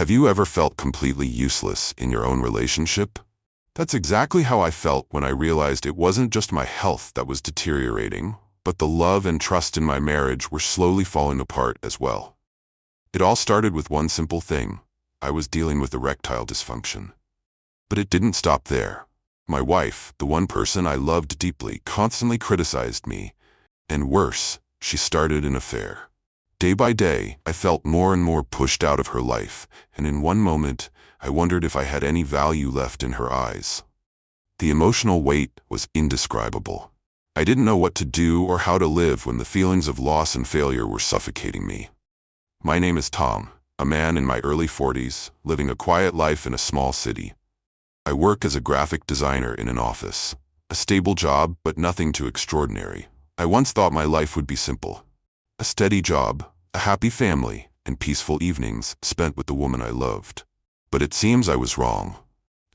Have you ever felt completely useless in your own relationship? That's exactly how I felt when I realized it wasn't just my health that was deteriorating, but the love and trust in my marriage were slowly falling apart as well. It all started with one simple thing. I was dealing with erectile dysfunction. But it didn't stop there. My wife, the one person I loved deeply, constantly criticized me, and worse, she started an affair. Day by day, I felt more and more pushed out of her life, and in one moment, I wondered if I had any value left in her eyes. The emotional weight was indescribable. I didn't know what to do or how to live when the feelings of loss and failure were suffocating me. My name is Tom, a man in my early 40s, living a quiet life in a small city. I work as a graphic designer in an office. A stable job, but nothing too extraordinary. I once thought my life would be simple. A steady job, a happy family, and peaceful evenings spent with the woman I loved. But it seems I was wrong.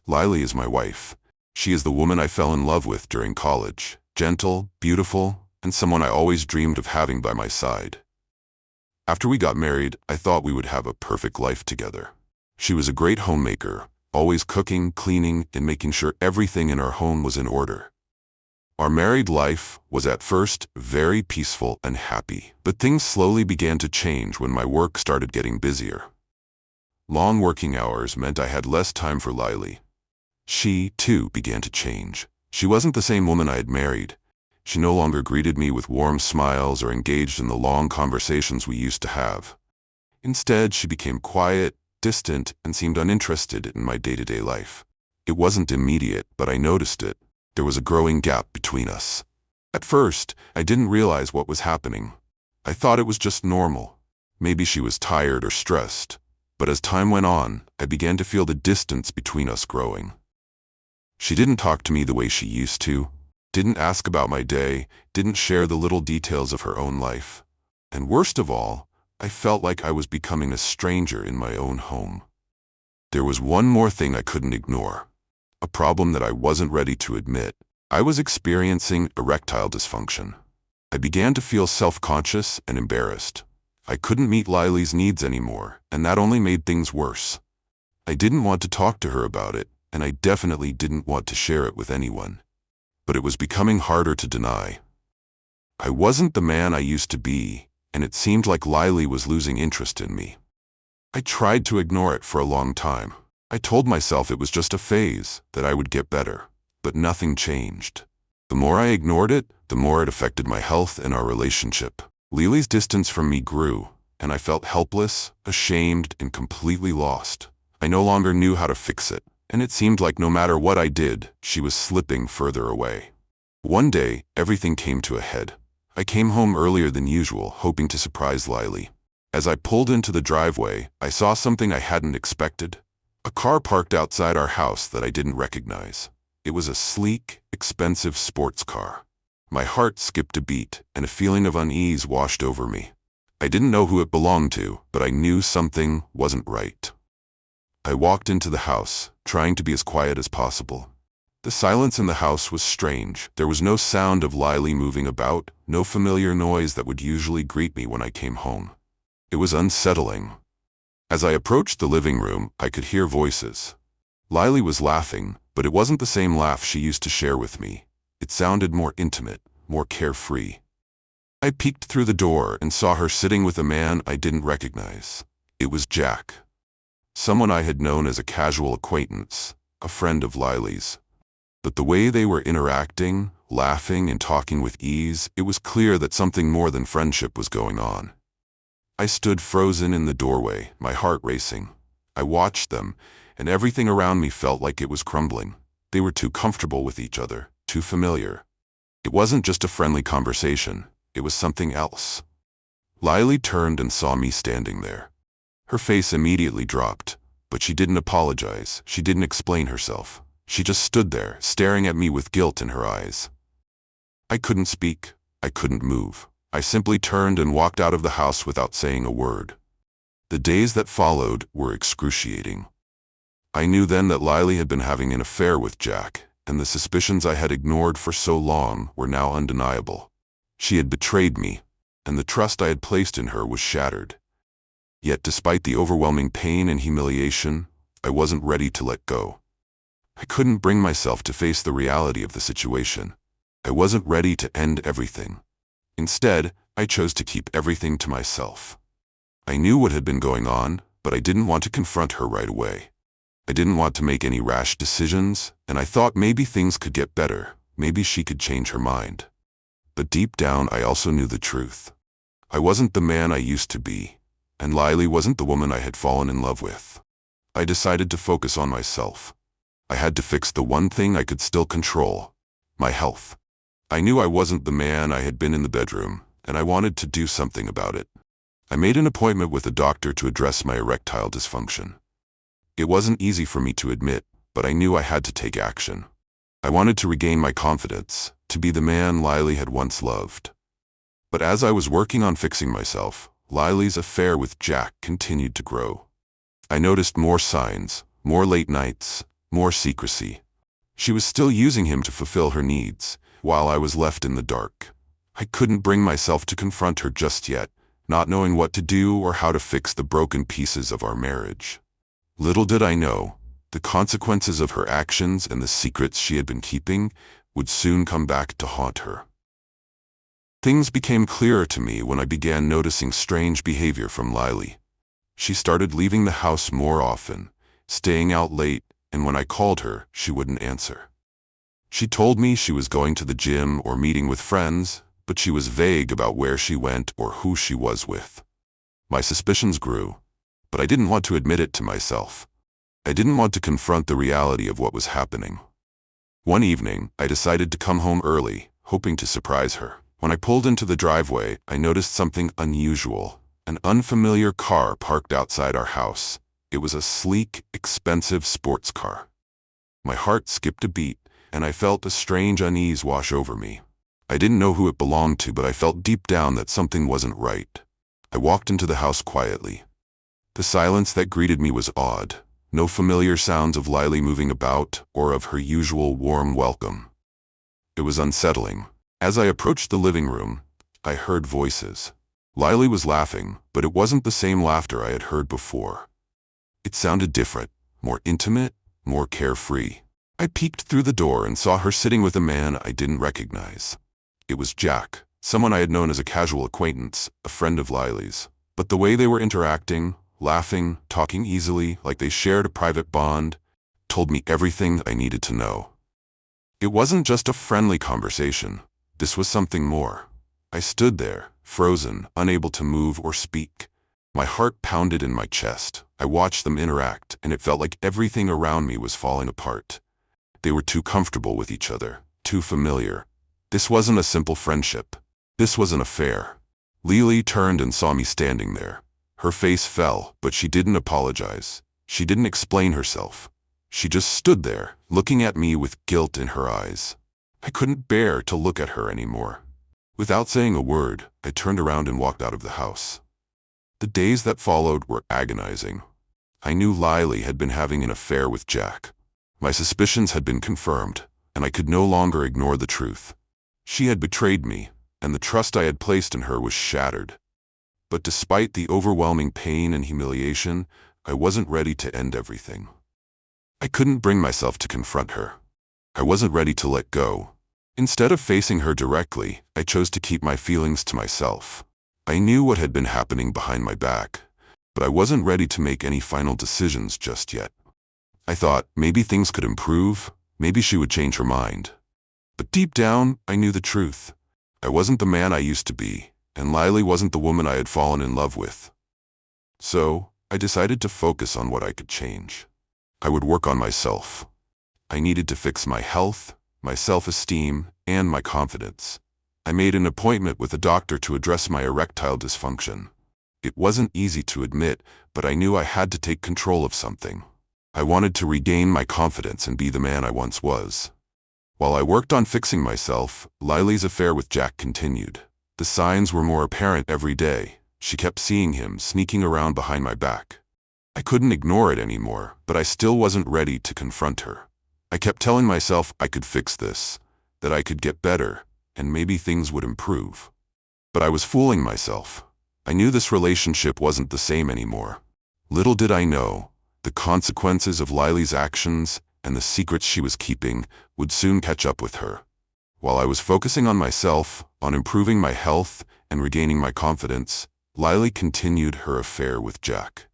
Lily is my wife. She is the woman I fell in love with during college. Gentle, beautiful, and someone I always dreamed of having by my side. After we got married, I thought we would have a perfect life together. She was a great homemaker, always cooking, cleaning, and making sure everything in our home was in order. Our married life was at first very peaceful and happy, but things slowly began to change when my work started getting busier. Long working hours meant I had less time for Lily. She, too, began to change. She wasn't the same woman I had married. She no longer greeted me with warm smiles or engaged in the long conversations we used to have. Instead, she became quiet, distant, and seemed uninterested in my day-to-day life. It wasn't immediate, but I noticed it. There was a growing gap between us. At first, I didn't realize what was happening. I thought it was just normal. Maybe she was tired or stressed. But as time went on, I began to feel the distance between us growing. She didn't talk to me the way she used to, didn't ask about my day, didn't share the little details of her own life. And worst of all, I felt like I was becoming a stranger in my own home. There was one more thing I couldn't ignore. A problem that I wasn't ready to admit. I was experiencing erectile dysfunction. I began to feel self-conscious and embarrassed. I couldn't meet Lily's needs anymore, and that only made things worse. I didn't want to talk to her about it, and I definitely didn't want to share it with anyone. But it was becoming harder to deny. I wasn't the man I used to be, and it seemed like Lily was losing interest in me. I tried to ignore it for a long time. I told myself it was just a phase, that I would get better, but nothing changed. The more I ignored it, the more it affected my health and our relationship. Lily's distance from me grew, and I felt helpless, ashamed, and completely lost. I no longer knew how to fix it, and it seemed like no matter what I did, she was slipping further away. One day, everything came to a head. I came home earlier than usual, hoping to surprise Lily. As I pulled into the driveway, I saw something I hadn't expected. A car parked outside our house that I didn't recognize. It was a sleek, expensive sports car. My heart skipped a beat, and a feeling of unease washed over me. I didn't know who it belonged to, but I knew something wasn't right. I walked into the house, trying to be as quiet as possible. The silence in the house was strange. There was no sound of Lily moving about, no familiar noise that would usually greet me when I came home. It was unsettling. As I approached the living room, I could hear voices. Lily was laughing, but it wasn't the same laugh she used to share with me. It sounded more intimate, more carefree. I peeked through the door and saw her sitting with a man I didn't recognize. It was Jack. Someone I had known as a casual acquaintance, a friend of Lily's. But the way they were interacting, laughing and talking with ease, it was clear that something more than friendship was going on. I stood frozen in the doorway, my heart racing. I watched them, and everything around me felt like it was crumbling. They were too comfortable with each other, too familiar. It wasn't just a friendly conversation, it was something else. Lily turned and saw me standing there. Her face immediately dropped, but she didn't apologize, she didn't explain herself. She just stood there, staring at me with guilt in her eyes. I couldn't speak, I couldn't move. I simply turned and walked out of the house without saying a word. The days that followed were excruciating. I knew then that Lily had been having an affair with Jack, and the suspicions I had ignored for so long were now undeniable. She had betrayed me, and the trust I had placed in her was shattered. Yet despite the overwhelming pain and humiliation, I wasn't ready to let go. I couldn't bring myself to face the reality of the situation. I wasn't ready to end everything. Instead, I chose to keep everything to myself. I knew what had been going on, but I didn't want to confront her right away. I didn't want to make any rash decisions, and I thought maybe things could get better, maybe she could change her mind. But deep down, I also knew the truth. I wasn't the man I used to be, and Lily wasn't the woman I had fallen in love with. I decided to focus on myself. I had to fix the one thing I could still control: my health. I knew I wasn't the man I had been in the bedroom, and I wanted to do something about it. I made an appointment with a doctor to address my erectile dysfunction. It wasn't easy for me to admit, but I knew I had to take action. I wanted to regain my confidence, to be the man Lily had once loved. But as I was working on fixing myself, Lily's affair with Jack continued to grow. I noticed more signs, more late nights, more secrecy. She was still using him to fulfill her needs, while I was left in the dark. I couldn't bring myself to confront her just yet, not knowing what to do or how to fix the broken pieces of our marriage. Little did I know, the consequences of her actions and the secrets she had been keeping would soon come back to haunt her. Things became clearer to me when I began noticing strange behavior from Lily. She started leaving the house more often, staying out late, and when I called her, she wouldn't answer. She told me she was going to the gym or meeting with friends, but she was vague about where she went or who she was with. My suspicions grew, but I didn't want to admit it to myself. I didn't want to confront the reality of what was happening. One evening, I decided to come home early, hoping to surprise her. When I pulled into the driveway, I noticed something unusual: an unfamiliar car parked outside our house. It was a sleek, expensive sports car. My heart skipped a beat, and I felt a strange unease wash over me. I didn't know who it belonged to, but I felt deep down that something wasn't right. I walked into the house quietly. The silence that greeted me was odd. No familiar sounds of Lily moving about or of her usual warm welcome. It was unsettling. As I approached the living room, I heard voices. Lily was laughing, but it wasn't the same laughter I had heard before. It sounded different, more intimate, more carefree. I peeked through the door and saw her sitting with a man I didn't recognize. It was Jack, someone I had known as a casual acquaintance, a friend of Lily's. But the way they were interacting, laughing, talking easily, like they shared a private bond, told me everything I needed to know. It wasn't just a friendly conversation. This was something more. I stood there, frozen, unable to move or speak. My heart pounded in my chest. I watched them interact, and it felt like everything around me was falling apart. They were too comfortable with each other, too familiar. This wasn't a simple friendship. This was an affair. Lily turned and saw me standing there. Her face fell, but she didn't apologize. She didn't explain herself. She just stood there, looking at me with guilt in her eyes. I couldn't bear to look at her anymore. Without saying a word, I turned around and walked out of the house. The days that followed were agonizing. I knew Lily had been having an affair with Jack. My suspicions had been confirmed, and I could no longer ignore the truth. She had betrayed me, and the trust I had placed in her was shattered. But despite the overwhelming pain and humiliation, I wasn't ready to end everything. I couldn't bring myself to confront her. I wasn't ready to let go. Instead of facing her directly, I chose to keep my feelings to myself. I knew what had been happening behind my back, but I wasn't ready to make any final decisions just yet. I thought maybe things could improve, maybe she would change her mind. But deep down, I knew the truth. I wasn't the man I used to be, and Lily wasn't the woman I had fallen in love with. So, I decided to focus on what I could change. I would work on myself. I needed to fix my health, my self-esteem, and my confidence. I made an appointment with a doctor to address my erectile dysfunction. It wasn't easy to admit, but I knew I had to take control of something. I wanted to regain my confidence and be the man I once was. While I worked on fixing myself, Lily's affair with Jack continued. The signs were more apparent every day. She kept seeing him sneaking around behind my back. I couldn't ignore it anymore, but I still wasn't ready to confront her. I kept telling myself I could fix this, that I could get better, and maybe things would improve. But I was fooling myself. I knew this relationship wasn't the same anymore. Little did I know, the consequences of Lily's actions and the secrets she was keeping would soon catch up with her. While I was focusing on myself, on improving my health and regaining my confidence, Lily continued her affair with Jack.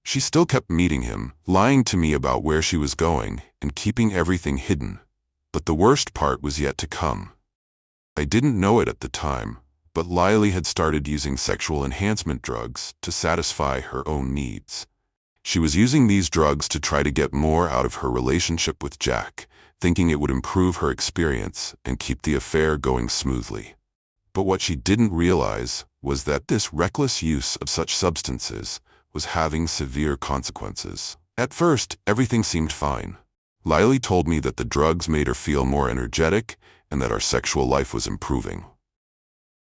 She still kept meeting him, lying to me about where she was going, and keeping everything hidden. But the worst part was yet to come. I didn't know it at the time, but Lily had started using sexual enhancement drugs to satisfy her own needs. She was using these drugs to try to get more out of her relationship with Jack, thinking it would improve her experience and keep the affair going smoothly. But what she didn't realize was that this reckless use of such substances was having severe consequences. At first, everything seemed fine. Lily told me that the drugs made her feel more energetic and that our sexual life was improving.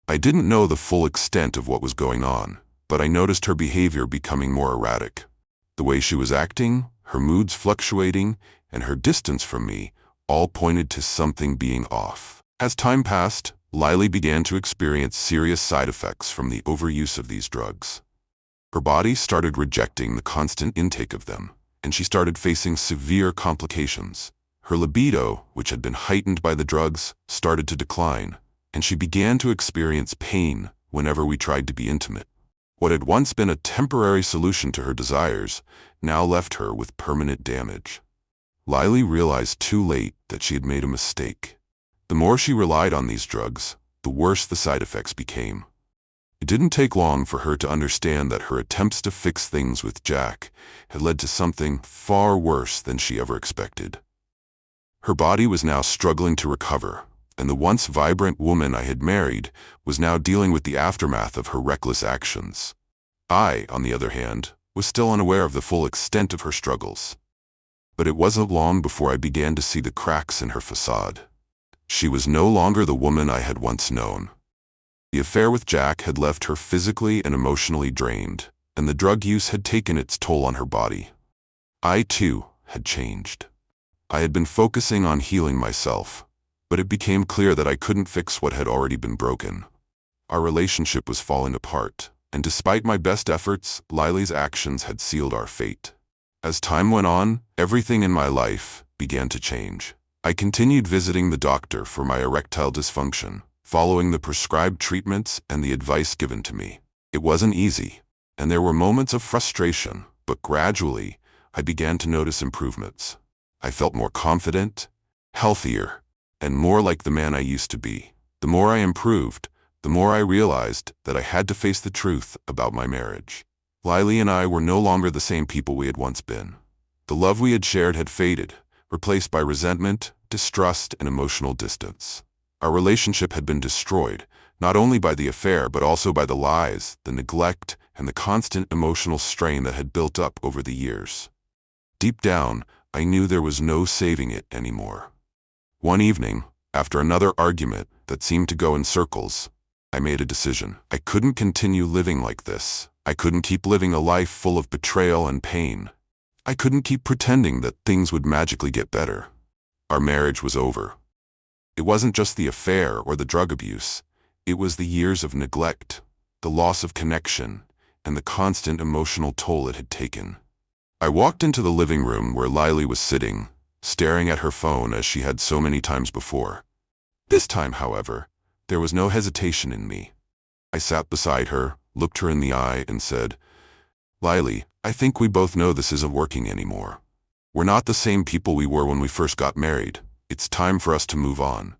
I didn't know the full extent of what was going on, but I noticed her behavior becoming more erratic. The way she was acting, her moods fluctuating, and her distance from me all pointed to something being off. As time passed, Lily began to experience serious side effects from the overuse of these drugs. Her body started rejecting the constant intake of them, and she started facing severe complications. Her libido, which had been heightened by the drugs, started to decline, and she began to experience pain whenever we tried to be intimate. What had once been a temporary solution to her desires now left her with permanent damage. Lily realized too late that she had made a mistake. The more she relied on these drugs, the worse the side effects became. It didn't take long for her to understand that her attempts to fix things with Jack had led to something far worse than she ever expected. Her body was now struggling to recover, and the once vibrant woman I had married was now dealing with the aftermath of her reckless actions. I, on the other hand, was still unaware of the full extent of her struggles. But it wasn't long before I began to see the cracks in her facade. She was no longer the woman I had once known. The affair with Jack had left her physically and emotionally drained, and the drug use had taken its toll on her body. I, too, had changed. I had been focusing on healing myself, but it became clear that I couldn't fix what had already been broken. Our relationship was falling apart, and despite my best efforts, Lily's actions had sealed our fate. As time went on, everything in my life began to change. I continued visiting the doctor for my erectile dysfunction, following the prescribed treatments and the advice given to me. It wasn't easy, and there were moments of frustration, but gradually, I began to notice improvements. I felt more confident, healthier, and more like the man I used to be. The more I improved, the more I realized that I had to face the truth about my marriage. Lily and I were no longer the same people we had once been. The love we had shared had faded, replaced by resentment, distrust, and emotional distance. Our relationship had been destroyed, not only by the affair but also by the lies, the neglect, and the constant emotional strain that had built up over the years. Deep down, I knew there was no saving it anymore. One evening, after another argument that seemed to go in circles, I made a decision. I couldn't continue living like this. I couldn't keep living a life full of betrayal and pain. I couldn't keep pretending that things would magically get better. Our marriage was over. It wasn't just the affair or the drug abuse. It was the years of neglect, the loss of connection, and the constant emotional toll it had taken. I walked into the living room where Lily was sitting, staring at her phone as she had so many times before. This time, however, there was no hesitation in me. I sat beside her, looked her in the eye, and said, "Lily, I think we both know this isn't working anymore. We're not the same people we were when we first got married. It's time for us to move on."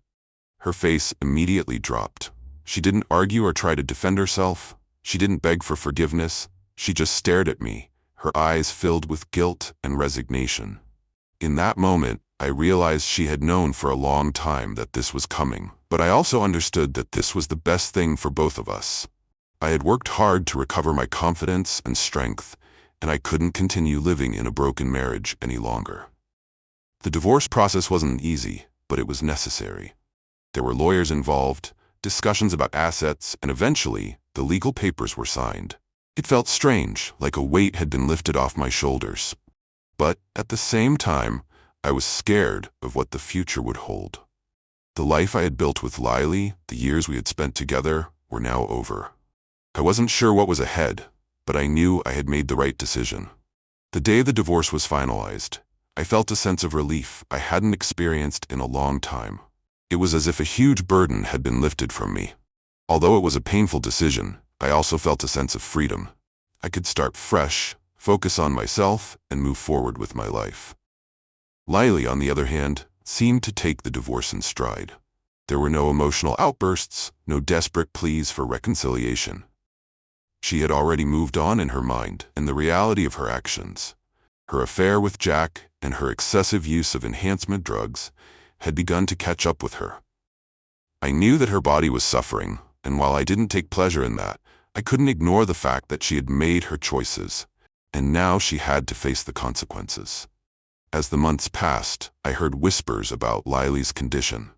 Her face immediately dropped. She didn't argue or try to defend herself. She didn't beg for forgiveness. She just stared at me, her eyes filled with guilt and resignation. In that moment, I realized she had known for a long time that this was coming, but I also understood that this was the best thing for both of us. I had worked hard to recover my confidence and strength, and I couldn't continue living in a broken marriage any longer. The divorce process wasn't easy, but it was necessary. There were lawyers involved, discussions about assets, and eventually, the legal papers were signed. It felt strange, like a weight had been lifted off my shoulders. But, at the same time, I was scared of what the future would hold. The life I had built with Lily, the years we had spent together, were now over. I wasn't sure what was ahead, but I knew I had made the right decision. The day the divorce was finalized, I felt a sense of relief I hadn't experienced in a long time. It was as if a huge burden had been lifted from me. Although it was a painful decision, I also felt a sense of freedom. I could start fresh, focus on myself, and move forward with my life. Lily, on the other hand, seemed to take the divorce in stride. There were no emotional outbursts, no desperate pleas for reconciliation. She had already moved on in her mind and the reality of her actions. Her affair with Jack and her excessive use of enhancement drugs had begun to catch up with her. I knew that her body was suffering, and while I didn't take pleasure in that, I couldn't ignore the fact that she had made her choices, and now she had to face the consequences. As the months passed, I heard whispers about Lily's condition.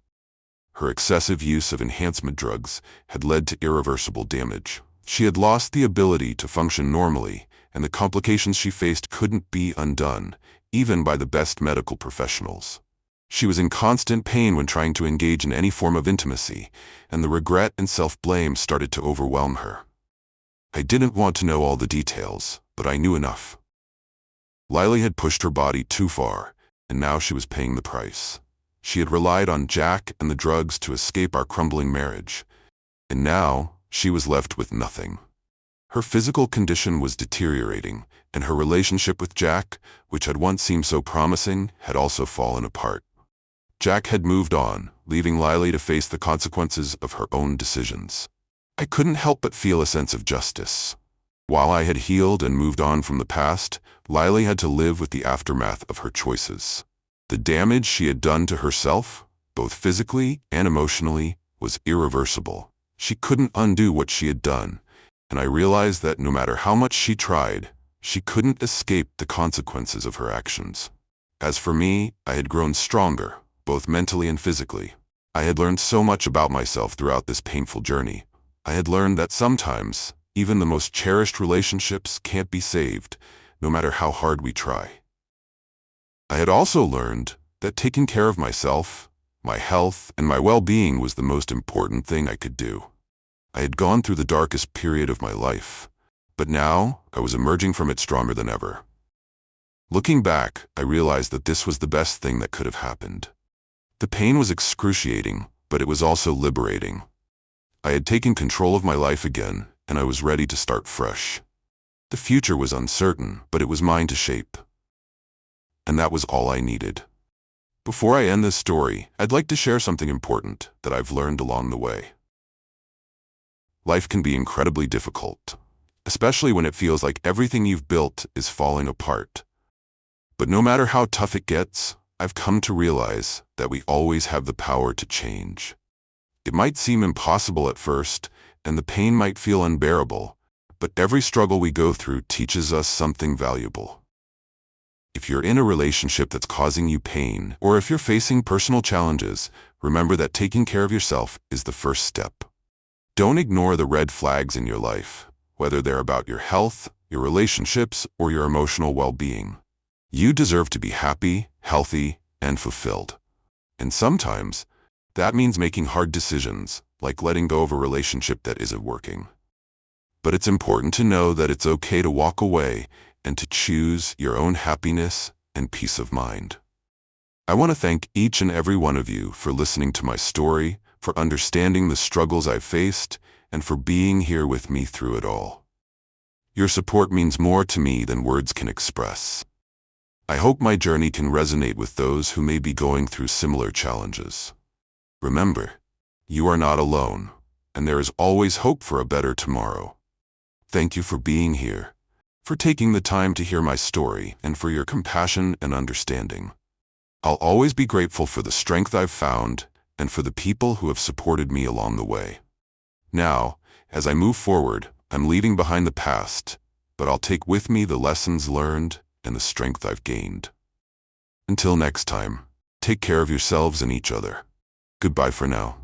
Her excessive use of enhancement drugs had led to irreversible damage. She had lost the ability to function normally, and the complications she faced couldn't be undone, even by the best medical professionals. She was in constant pain when trying to engage in any form of intimacy, and the regret and self-blame started to overwhelm her. I didn't want to know all the details, but I knew enough. Lily had pushed her body too far, and now she was paying the price. She had relied on Jack and the drugs to escape our crumbling marriage, and now she was left with nothing. Her physical condition was deteriorating, and her relationship with Jack, which had once seemed so promising, had also fallen apart. Jack had moved on, leaving Lily to face the consequences of her own decisions. I couldn't help but feel a sense of justice. While I had healed and moved on from the past, Lily had to live with the aftermath of her choices. The damage she had done to herself, both physically and emotionally, was irreversible. She couldn't undo what she had done, and I realized that no matter how much she tried, she couldn't escape the consequences of her actions. As for me, I had grown stronger, both mentally and physically. I had learned so much about myself throughout this painful journey. I had learned that sometimes, even the most cherished relationships can't be saved, no matter how hard we try. I had also learned that taking care of myself, my health, and my well-being was the most important thing I could do. I had gone through the darkest period of my life, but now I was emerging from it stronger than ever. Looking back, I realized that this was the best thing that could have happened. The pain was excruciating, but it was also liberating. I had taken control of my life again, and I was ready to start fresh. The future was uncertain, but it was mine to shape. And that was all I needed. Before I end this story, I'd like to share something important that I've learned along the way. Life can be incredibly difficult, especially when it feels like everything you've built is falling apart. But no matter how tough it gets, I've come to realize that we always have the power to change. It might seem impossible at first, and the pain might feel unbearable, but every struggle we go through teaches us something valuable. If you're in a relationship that's causing you pain, or if you're facing personal challenges, remember that taking care of yourself is the first step. Don't ignore the red flags in your life, whether they're about your health, your relationships, or your emotional well-being. You deserve to be happy, healthy, and fulfilled. And sometimes, that means making hard decisions, like letting go of a relationship that isn't working. But it's important to know that it's okay to walk away and to choose your own happiness and peace of mind. I want to thank each and every one of you for listening to my story, for understanding the struggles I've faced, and for being here with me through it all. Your support means more to me than words can express. I hope my journey can resonate with those who may be going through similar challenges. Remember, you are not alone, and there is always hope for a better tomorrow. Thank you for being here, for taking the time to hear my story, and for your compassion and understanding. I'll always be grateful for the strength I've found and for the people who have supported me along the way. Now, as I move forward, I'm leaving behind the past, but I'll take with me the lessons learned and the strength I've gained. Until next time, take care of yourselves and each other. Goodbye for now.